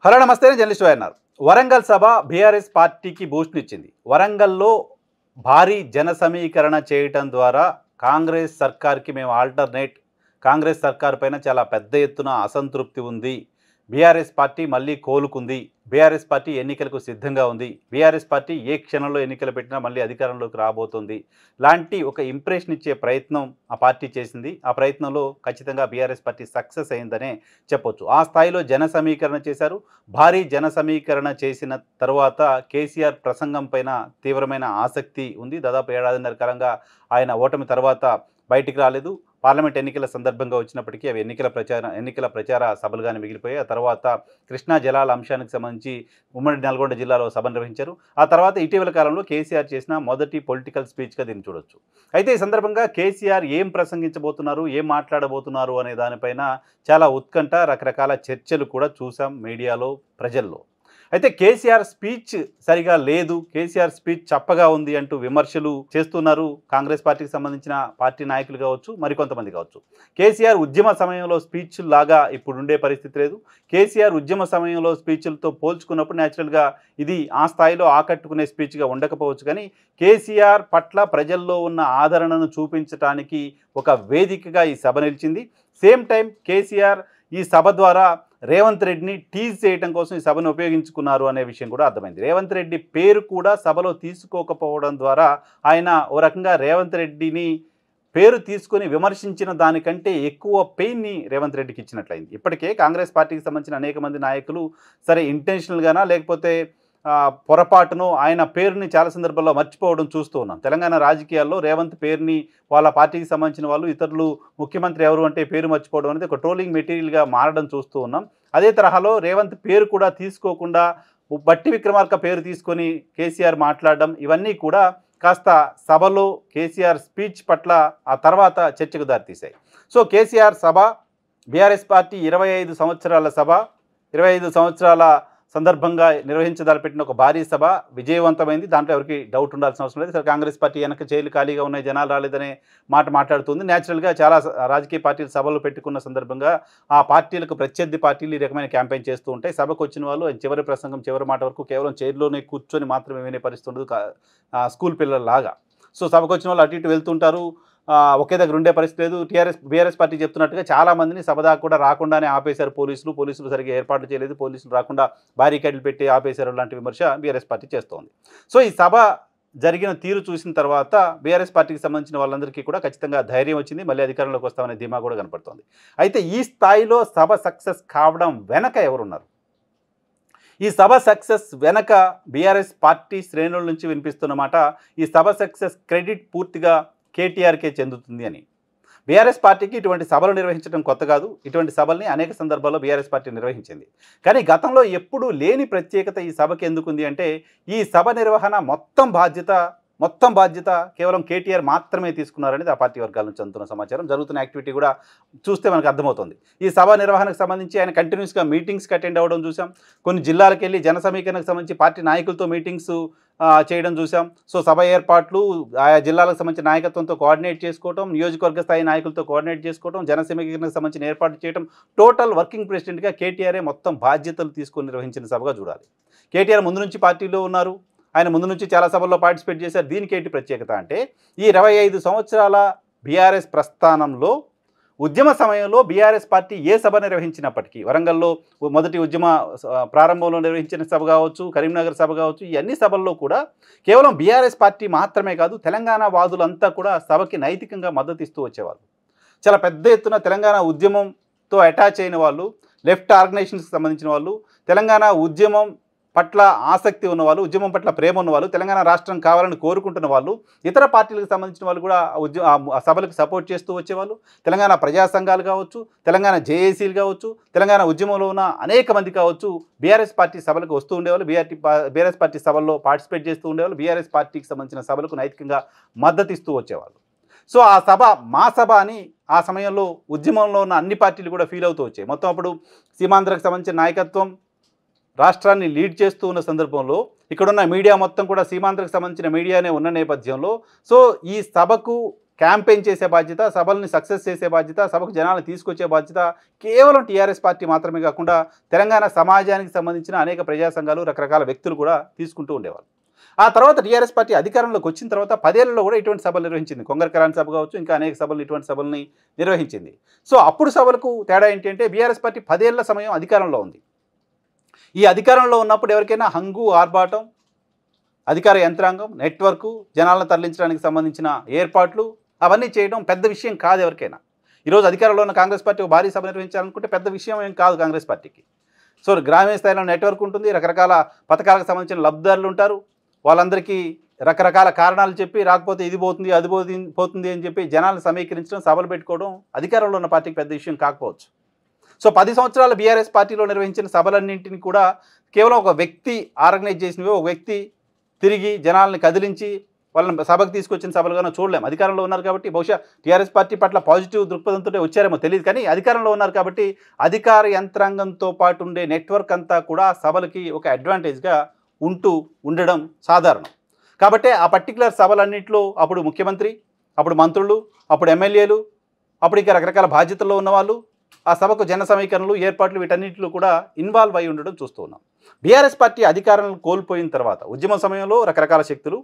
Hello నమస్తే journalist అన్నారు. వరంగల్ సభ BRS పార్టీకి బూస్ట్నిచ్చింది. వరంగల్లో భారీ జన సమీకరణ చేయటం ద్వారా కాంగ్రెస్ సర్కార్కి మేము ఆల్టర్నేట్, కాంగ్రెస్ సర్కార్ పైన చాలా పెద్ద ఎత్తున అసంతృప్తి ఉంది, బీఆర్ఎస్ పార్టీ మళ్ళీ కోలుకుంది, బీఆర్ఎస్ పార్టీ ఎన్నికలకు సిద్ధంగా ఉంది, బీఆర్ఎస్ పార్టీ ఏ క్షణంలో ఎన్నికలు పెట్టినా మళ్ళీ అధికారంలోకి రాబోతుంది లాంటి ఒక ఇంప్రెషన్ ఇచ్చే ప్రయత్నం ఆ పార్టీ చేసింది. ఆ ప్రయత్నంలో ఖచ్చితంగా బీఆర్ఎస్ పార్టీ సక్సెస్ అయిందనే చెప్పొచ్చు. ఆ స్థాయిలో జన సమీకరణ చేశారు. భారీ జన సమీకరణ చేసిన తర్వాత కేసీఆర్ ప్రసంగం పైన తీవ్రమైన ఆసక్తి ఉంది. దాదాపు ఏడాదిన్నర కాలంగా ఆయన ఓటమి తర్వాత బయటికి రాలేదు. పార్లమెంట్ ఎన్నికల సందర్భంగా వచ్చినప్పటికీ అవి ఎన్నికల ప్రచార సభలుగానే మిగిలిపోయాయి. ఆ తర్వాత కృష్ణా జలాల అంశానికి సంబంధించి ఉమ్మడి నల్గొండ జిల్లాలో సభ నిర్వహించారు. ఆ తర్వాత ఇటీవల కాలంలో కేసీఆర్ చేసిన మొదటి పొలిటికల్ స్పీచ్గా దీన్ని చూడొచ్చు. అయితే ఈ సందర్భంగా కేసీఆర్ ఏం ప్రసంగించబోతున్నారు, ఏం మాట్లాడబోతున్నారు అనే దానిపైన చాలా ఉత్కంఠ, రకరకాల చర్చలు కూడా చూసాం మీడియాలో, ప్రజల్లో. అయితే కేసీఆర్ స్పీచ్ సరిగా లేదు, కేసీఆర్ స్పీచ్ చప్పగా ఉంది అంటూ విమర్శలు చేస్తున్నారు కాంగ్రెస్ పార్టీకి సంబంధించిన పార్టీ నాయకులు కావచ్చు, మరికొంతమంది కావచ్చు. కేసీఆర్ ఉద్యమ సమయంలో స్పీచ్ లాగా ఇప్పుడు ఉండే పరిస్థితి లేదు. కేసీఆర్ ఉద్యమ సమయంలో స్పీచ్లతో పోల్చుకున్నప్పుడు న్యాచురల్గా ఇది ఆ స్థాయిలో ఆకట్టుకునే స్పీచ్గా ఉండకపోవచ్చు. కానీ కేసీఆర్ పట్ల ప్రజల్లో ఉన్న ఆదరణను చూపించడానికి ఒక వేదికగా ఈ సభ నిలిచింది. సేమ్ టైం కేసీఆర్ ఈ సభ ద్వారా రేవంత్ రెడ్డిని టీజ్ చేయడం కోసం ఈ సభను ఉపయోగించుకున్నారు అనే విషయం కూడా అర్థమైంది. రేవంత్ రెడ్డి పేరు కూడా సభలో తీసుకోకపోవడం ద్వారా ఆయన ఓ రకంగా రేవంత్ రెడ్డిని పేరు తీసుకొని విమర్శించిన దానికంటే ఎక్కువ పెయిన్ని రేవంత్ రెడ్డికి ఇచ్చినట్లయింది. ఇప్పటికే కాంగ్రెస్ పార్టీకి సంబంధించిన అనేక మంది నాయకులు సరే ఇంటెన్షనల్గానా లేకపోతే పొరపాటును ఆయన పేరుని చాలా సందర్భాల్లో మర్చిపోవడం చూస్తూ ఉన్నాం. తెలంగాణ రాజకీయాల్లో రేవంత్ పేరుని వాళ్ళ పార్టీకి సంబంధించిన వాళ్ళు, ఇతరులు ముఖ్యమంత్రి ఎవరు అంటే పేరు మర్చిపోవడం అనేది ఒక ట్రోలింగ్ మెటీరియల్గా మారడం చూస్తూ ఉన్నాం. అదే తరహాలో రేవంత్ పేరు కూడా తీసుకోకుండా బట్టి విక్రమార్క పేరు తీసుకొని కేసీఆర్ మాట్లాడడం, ఇవన్నీ కూడా కాస్త సభలో కేసీఆర్ స్పీచ్ పట్ల ఆ తర్వాత చర్చకు దారితీశాయి. సో కేసీఆర్ సభ, బీఆర్ఎస్ పార్టీ 25 సంవత్సరాల సభ, 25 సంవత్సరాల సందర్భంగా నిర్వహించదలపెట్టిన ఒక భారీ సభ విజయవంతమైంది. దాంట్లో ఎవరికి డౌట్ ఉండాల్సిన అవసరం లేదు. సరే, కాంగ్రెస్ పార్టీ వెనక జైలు ఖాళీగా ఉన్నాయి, జనాలు రాలేదనే మాట మాట్లాడుతుంది. న్యాచురల్గా చాలా రాజకీయ పార్టీలు సభలు పెట్టుకున్న సందర్భంగా ఆ పార్టీలకు ప్రత్యర్థి పార్టీలు ఈ రకమైన క్యాంపెయిన్ చేస్తూ ఉంటాయి. సభకు వచ్చిన వాళ్ళు చివరి ప్రసంగం, చివరి మాట వరకు కేవలం చైర్లోనే కూర్చొని మాత్రమే వినే పరిస్థితి ఉండదు, స్కూల్ పిల్లల్లాగా. సో సభకు వచ్చిన వాళ్ళు అటు ఇటు వెళ్తుంటారు, ఒకే దగ్గర ఉండే పరిస్థితి లేదు. బీఆర్ఎస్ పార్టీ చెప్తున్నట్టుగా చాలామందిని సభ దాకా కూడా రాకుండానే ఆపేశారు పోలీసులు సరిగ్గా ఏర్పాట్లు చేయలేదు, పోలీసులు రాకుండా బ్యారికేడ్లు పెట్టి ఆపేశారు లాంటి విమర్శ బీఆర్ఎస్ పార్టీ చేస్తోంది. సో ఈ సభ జరిగిన తీరు చూసిన తర్వాత బీఆర్ఎస్ పార్టీకి సంబంధించిన వాళ్ళందరికీ కూడా ఖచ్చితంగా ధైర్యం వచ్చింది, మళ్ళీ అధికారంలోకి వస్తామనే ధీమా కూడా కనపడుతోంది. అయితే ఈ స్థాయిలో సభ సక్సెస్ కావడం వెనక ఎవరున్నారు? ఈ సభ సక్సెస్ వెనక బీఆర్ఎస్ పార్టీ శ్రేణుల నుంచి వినిపిస్తున్నమాట, ఈ సభ సక్సెస్ క్రెడిట్ పూర్తిగా కేటీఆర్కే చెందుతుంది అని. బీఆర్ఎస్ పార్టీకి ఇటువంటి సభలు నిర్వహించడం కొత్త కాదు. ఇటువంటి సభల్ని అనేక సందర్భాల్లో బీఆర్ఎస్ పార్టీ నిర్వహించింది. కానీ గతంలో ఎప్పుడూ లేని ప్రత్యేకత ఈ సభకి ఎందుకుంది అంటే, ఈ సభ నిర్వహణ మొత్తం బాధ్యత కేవలం కేటీఆర్ మాత్రమే తీసుకున్నారనేది ఆ పార్టీ వర్గాల నుంచి అందుతున్న సమాచారం. జరుగుతున్న యాక్టివిటీ కూడా చూస్తే మనకు అర్థమవుతుంది. ఈ సభ నిర్వహణకు సంబంధించి ఆయన కంటిన్యూస్గా మీటింగ్స్కి అటెండ్ అవ్వడం చూసాం. కొన్ని జిల్లాలకు వెళ్ళి జన సమీకరణకు సంబంధించి పార్టీ నాయకులతో మీటింగ్స్ చేయడం చూసాం. సో సభ ఏర్పాట్లు ఆయా జిల్లాలకు సంబంధించిన నాయకత్వంతో కోఆర్డినేట్ చేసుకోవడం, నియోజకవర్గ స్థాయి నాయకులతో కోఆర్డినేట్ చేసుకోవడం, జన సమీకరణకు సంబంధించిన ఏర్పాట్లు చేయడం, టోటల్ వర్కింగ్ ప్రెసిడెంట్గా కేటీఆర్ఏ మొత్తం బాధ్యతలు తీసుకొని నిర్వహించిన సభగా చూడాలి. కేటీఆర్ ముందు నుంచి పార్టీలో ఉన్నారు, ఆయన ముందు నుంచి చాలా సభల్లో పార్టిసిపేట్ చేశారు. దీనికి ఏంటి ప్రత్యేకత అంటే, ఈ 25 సంవత్సరాల బీఆర్ఎస్ ప్రస్థానంలో ఉద్యమ సమయంలో బీఆర్ఎస్ పార్టీ ఏ సభ నిర్వహించినప్పటికీ, వరంగల్లో మొదటి ఉద్యమ ప్రారంభంలో నిర్వహించిన సభ కావచ్చు, కరీంనగర్ సభ కావచ్చు, ఈ అన్ని సభల్లో కూడా కేవలం బీఆర్ఎస్ పార్టీ మాత్రమే కాదు, తెలంగాణ వాదులంతా కూడా సభకి నైతికంగా మద్దతు ఇస్తూ వచ్చేవాళ్ళు. చాలా పెద్ద ఎత్తున తెలంగాణ ఉద్యమంతో అటాచ్ అయిన వాళ్ళు, లెఫ్ట్ ఆర్గనైజేషన్స్కి సంబంధించిన వాళ్ళు, తెలంగాణ ఉద్యమం పట్ల ఆసక్తి ఉన్నవాళ్ళు, ఉద్యమం పట్ల ప్రేమ ఉన్నవాళ్ళు, తెలంగాణ రాష్ట్రం కావాలని కోరుకుంటున్న వాళ్ళు, ఇతర పార్టీలకు సంబంధించిన వాళ్ళు కూడా ఆ సభలకు సపోర్ట్ చేస్తూ వచ్చేవాళ్ళు. తెలంగాణ ప్రజా సంఘాలు కావచ్చు, తెలంగాణ జేఏసీలు కావచ్చు, తెలంగాణ ఉద్యమంలో ఉన్న అనేక మంది కావచ్చు, బీఆర్ఎస్ పార్టీ సభలకు వస్తూ ఉండేవాళ్ళు, బీఆర్ఎస్ పార్టీ సభల్లో పార్టిసిపేట్ చేస్తూ ఉండేవాళ్ళు, బీఆర్ఎస్ పార్టీకి సంబంధించిన సభలకు నైతికంగా మద్దతు ఇస్తూ వచ్చేవాళ్ళు. సో ఆ సభ మా సభ అని ఆ సమయంలో ఉద్యమంలో ఉన్న అన్ని పార్టీలు కూడా ఫీల్ అవుతూ వచ్చాయి. మొత్తం అప్పుడు సీమాంధ్రకు సంబంధించిన నాయకత్వం రాష్ట్రాన్ని లీడ్ చేస్తూ ఉన్న సందర్భంలో ఇక్కడున్న మీడియా మొత్తం కూడా సీమాంధ్రకు సంబంధించిన మీడియానే ఉన్న నేపథ్యంలో, సో ఈ సభకు క్యాంపెయిన్ చేసే బాధ్యత, సభల్ని సక్సెస్ చేసే బాధ్యత, సభకు జనాలను తీసుకొచ్చే బాధ్యత కేవలం టీఆర్ఎస్ పార్టీ మాత్రమే కాకుండా తెలంగాణ సమాజానికి సంబంధించిన అనేక ప్రజా సంఘాలు, రకరకాల వ్యక్తులు కూడా తీసుకుంటూ ఉండేవాళ్ళు. ఆ తర్వాత టీఆర్ఎస్ పార్టీ అధికారంలోకి వచ్చిన తర్వాత 10 ఏళ్లలో కూడా ఇటువంటి సభలు నిర్వహించింది. కొంగరకరాని సభ కావచ్చు, ఇంకా అనేక సభలు ఇటువంటి సభల్ని నిర్వహించింది. సో అప్పుడు సభలకు తేడా ఏంటి అంటే బీఆర్ఎస్ పార్టీ 10 ఏళ్ల సమయం అధికారంలో ఉంది. ఈ అధికారంలో ఉన్నప్పుడు ఎవరికైనా హంగు, ఆర్భాటం, అధికార యంత్రాంగం, నెట్వర్కు, జనాలను తరలించడానికి సంబంధించిన ఏర్పాట్లు అవన్నీ చేయడం పెద్ద విషయం కాదు ఎవరికైనా. ఈరోజు అధికారంలో ఉన్న కాంగ్రెస్ పార్టీ భారీ సభ నిర్వహించాలనుకుంటే పెద్ద విషయం ఏం కాదు కాంగ్రెస్ పార్టీకి. సో గ్రామీణ స్థాయిలో నెట్వర్క్ ఉంటుంది, రకరకాల పథకాలకు సంబంధించిన లబ్ధిదారులు ఉంటారు. వాళ్ళందరికీ రకరకాల కారణాలు చెప్పి రాకపోతే ఇది పోతుంది, అది పోతుంది అని చెప్పి జనాలను సమీకరించడం, సభలు పెట్టుకోవడం అధికారంలో ఉన్న పార్టీకి పెద్ద విషయం కాకపోవచ్చు. సో 10 సంవత్సరాల బీఆర్ఎస్ పార్టీలో నిర్వహించిన సభలన్నింటినీ కూడా కేవలం ఒక వ్యక్తి ఆర్గనైజ్ చేసినవి, ఒక వ్యక్తి తిరిగి జనాలను కదిలించి వాళ్ళని సభకు తీసుకొచ్చిన సభలుగానో చూడలేము. అధికారంలో ఉన్నారు కాబట్టి బహుశా టీఆర్ఎస్ పార్టీ పట్ల పాజిటివ్ దృక్పథంతో వచ్చారేమో తెలియదు, కానీ అధికారంలో ఉన్నారు కాబట్టి అధికార యంత్రాంగంతో పాటు ఉండే నెట్వర్క్ అంతా కూడా సభలకి ఒక అడ్వాంటేజ్గా ఉండడం సాధారణం. కాబట్టి ఆ పర్టికులర్ సభలన్నింటిలో అప్పుడు ముఖ్యమంత్రి, అప్పుడు మంత్రులు, అప్పుడు ఎమ్మెల్యేలు, అప్పుడు ఇంకా రకరకాల బాధ్యతల్లో ఉన్నవాళ్ళు ఆ సభకు జన సమీకరణలు, ఏర్పాట్లు వీటన్నిటిలో కూడా ఇన్వాల్వ్ అయి ఉండడం చూస్తూ ఉన్నాం. బీఆర్ఎస్ పార్టీ అధికారం కోల్పోయిన తర్వాత ఉద్యమ సమయంలో రకరకాల శక్తులు,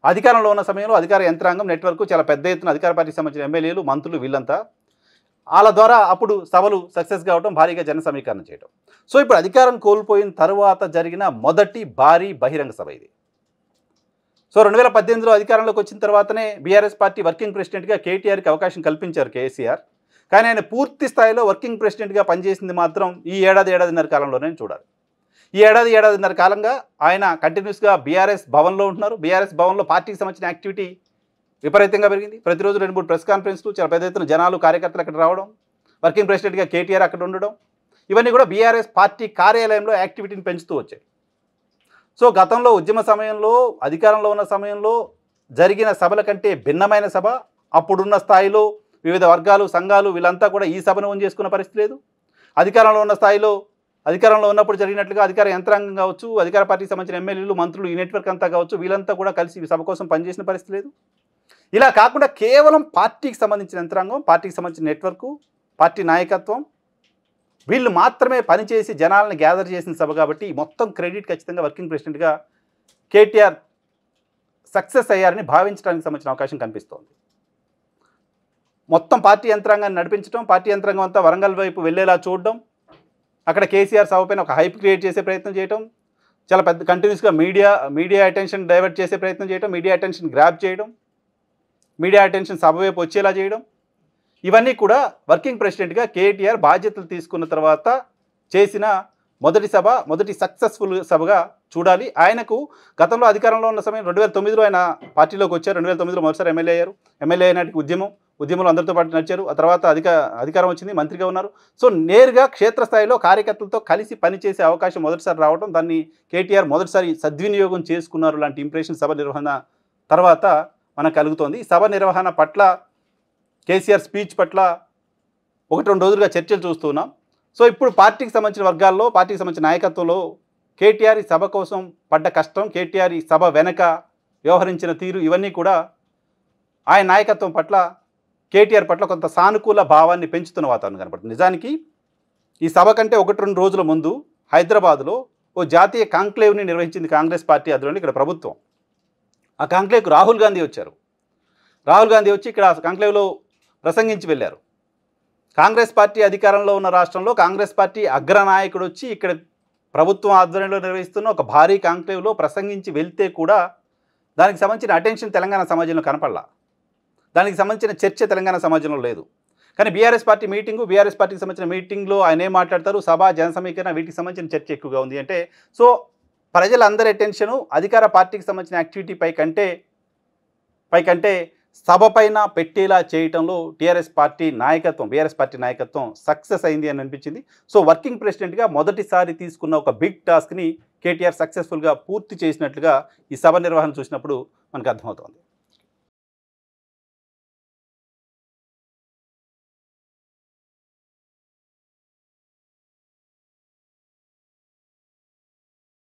అధికారంలో ఉన్న సమయంలో అధికార యంత్రాంగం, నెట్వర్క్ చాలా పెద్ద ఎత్తున అధికార పార్టీకి సంబంధించిన ఎమ్మెల్యేలు, మంత్రులు వీళ్ళంతా వాళ్ళ ద్వారా అప్పుడు సభలు సక్సెస్ కావడం, భారీగా జన సమీకరణ చేయడం. సో ఇప్పుడు అధికారం కోల్పోయిన తర్వాత జరిగిన మొదటి భారీ బహిరంగ సభ ఇది. సో 2018లో అధికారంలోకి వచ్చిన తర్వాతనే బీఆర్ఎస్ పార్టీ వర్కింగ్ ప్రెసిడెంట్గా కేటీఆర్కి అవకాశం కల్పించారు కేసీఆర్. కానీ ఆయన పూర్తి స్థాయిలో వర్కింగ్ ప్రెసిడెంట్గా పనిచేసింది మాత్రం ఈ ఏడాదిన్నర కాలంలోనే చూడాలి. ఈ ఏడాదిన్నర కాలంగా ఆయన కంటిన్యూస్గా బీఆర్ఎస్ భవన్లో ఉంటున్నారు. బీఆర్ఎస్ భవన్లో పార్టీకి సంబంధించిన యాక్టివిటీ విపరీతంగా పెరిగింది. ప్రతిరోజు 2-3 ప్రెస్ కాన్ఫరెన్స్లు, చాలా పెద్ద ఎత్తున జనాలు, కార్యకర్తలు అక్కడ రావడం, వర్కింగ్ ప్రెసిడెంట్గా కేటీఆర్ అక్కడ ఉండడం, ఇవన్నీ కూడా బీఆర్ఎస్ పార్టీ కార్యాలయంలో యాక్టివిటీని పెంచుతూ వచ్చాయి. సో గతంలో ఉద్యమ సమయంలో, అధికారంలో ఉన్న సమయంలో జరిగిన సభల కంటే భిన్నమైన సభ, అప్పుడున్న స్థాయిలో వివిధ వర్గాలు, సంఘాలు వీళ్ళంతా కూడా ఈ సభను ఓన్ చేసుకున్న పరిస్థితి లేదు. అధికారంలో ఉన్న స్థాయిలో, అధికారంలో ఉన్నప్పుడు జరిగినట్లుగా అధికార యంత్రాంగం కావచ్చు, అధికార పార్టీకి సంబంధించిన ఎమ్మెల్యేలు, మంత్రులు, ఈ నెట్వర్క్ అంతా కావచ్చు, వీళ్ళంతా కూడా కలిసి ఈ సభ కోసం పనిచేసిన పరిస్థితి లేదు. ఇలా కాకుండా కేవలం పార్టీకి సంబంధించిన యంత్రాంగం, పార్టీకి సంబంధించిన నెట్వర్క్, పార్టీ నాయకత్వం వీళ్ళు మాత్రమే పనిచేసి జనాలను గ్యాదర్ చేసిన సభ కాబట్టి మొత్తం క్రెడిట్ ఖచ్చితంగా వర్కింగ్ ప్రెసిడెంట్గా కేటీఆర్ సక్సెస్ అయ్యారని భావించడానికి సంబంధించిన అవకాశం కనిపిస్తోంది. మొత్తం పార్టీ యంత్రాంగాన్ని నడిపించడం, పార్టీ యంత్రాంగం అంతా వరంగల్ వైపు వెళ్ళేలా చూడడం, అక్కడ కేసీఆర్ సభ పైన ఒక హైప్ క్రియేట్ చేసే ప్రయత్నం చేయడం, చాలా పెద్ద కంటిన్యూస్గా మీడియా అటెన్షన్ డైవర్ట్ చేసే ప్రయత్నం చేయడం, మీడియా అటెన్షన్ గ్రాబ్ చేయడం, మీడియా అటెన్షన్ సభ వైపు వచ్చేలా చేయడం, ఇవన్నీ కూడా వర్కింగ్ ప్రెసిడెంట్గా కేటీఆర్ బాధ్యతలు తీసుకున్న తర్వాత చేసిన మొదటి సభ, మొదటి సక్సెస్ఫుల్ సభగా చూడాలి. ఆయనకు గతంలో అధికారంలో ఉన్న సమయం 2009లో ఆయన పార్టీలోకి వచ్చారు. 2009లో మొదటిసారి ఎమ్మెల్యే అయ్యారు. ఎమ్మెల్యే అయినటికి ఉద్యమంలో అందరితో పాటు నడిచారు. ఆ తర్వాత అధికారం వచ్చింది, మంత్రిగా ఉన్నారు. సో నేరుగా క్షేత్రస్థాయిలో కార్యకర్తలతో కలిసి పనిచేసే అవకాశం మొదటిసారి రావడం, దాన్ని కేటీఆర్ మొదటిసారి సద్వినియోగం చేసుకున్నారు లాంటి ఇంప్రెషన్ సభ నిర్వహణ తర్వాత మనకు కలుగుతోంది. ఈ సభ నిర్వహణ పట్ల, కేసీఆర్ స్పీచ్ పట్ల 1-2 రోజులుగా చర్చలు చూస్తున్నాం. సో ఇప్పుడు పార్టీకి సంబంధించిన వర్గాల్లో, పార్టీకి సంబంధించిన నాయకత్వంలో కేటీఆర్ ఈ సభ కోసం పడ్డ కష్టం, కేటీఆర్ ఈ సభ వెనక వ్యవహరించిన తీరు, ఇవన్నీ కూడా ఆయన నాయకత్వం పట్ల, కేటీఆర్ పట్ల కొంత సానుకూల భావాన్ని పెంచుతున్న వాతావరణం కనపడుతుంది. నిజానికి ఈ సభ కంటే 1-2 రోజుల ముందు హైదరాబాద్లో ఓ జాతీయ కాంక్లేవ్ని నిర్వహించింది కాంగ్రెస్ పార్టీ ఆధ్వర్యంలో ఇక్కడ ప్రభుత్వం. ఆ కాంక్లేవ్కు రాహుల్ గాంధీ వచ్చారు. రాహుల్ గాంధీ వచ్చి ఇక్కడ కాంక్లేవ్లో ప్రసంగించి వెళ్ళారు. కాంగ్రెస్ పార్టీ అధికారంలో ఉన్న రాష్ట్రంలో కాంగ్రెస్ పార్టీ అగ్రనాయకుడు వచ్చి ఇక్కడ ప్రభుత్వం ఆధ్వర్యంలో నిర్వహిస్తున్న ఒక భారీ కాంక్లేవ్లో ప్రసంగించి వెళ్తే కూడా దానికి సంబంధించిన అటెన్షన్ తెలంగాణ సమాజంలో కనపడలా, దానికి సంబంధించిన చర్చ తెలంగాణ సమాజంలో లేదు. కానీ బీఆర్ఎస్ పార్టీ బీఆర్ఎస్ పార్టీకి సంబంధించిన మీటింగ్లో ఆయన ఏం మాట్లాడతారు, సభ, జన సమీకరణ వీటికి సంబంధించిన చర్చ ఎక్కువగా ఉంది. అంటే సో ప్రజలందరి అటెన్షను అధికార పార్టీకి సంబంధించిన యాక్టివిటీ పై కంటే సభ పైన పెట్టేలా చేయటంలో బీఆర్ఎస్ పార్టీ నాయకత్వం సక్సెస్ అయింది అని అనిపించింది. సో వర్కింగ్ ప్రెసిడెంట్గా మొదటిసారి తీసుకున్న ఒక బిగ్ టాస్క్ని కేటీఆర్ సక్సెస్ఫుల్గా పూర్తి చేసినట్లుగా ఈ సభ నిర్వహణ చూసినప్పుడు మనకు అర్థమవుతోంది.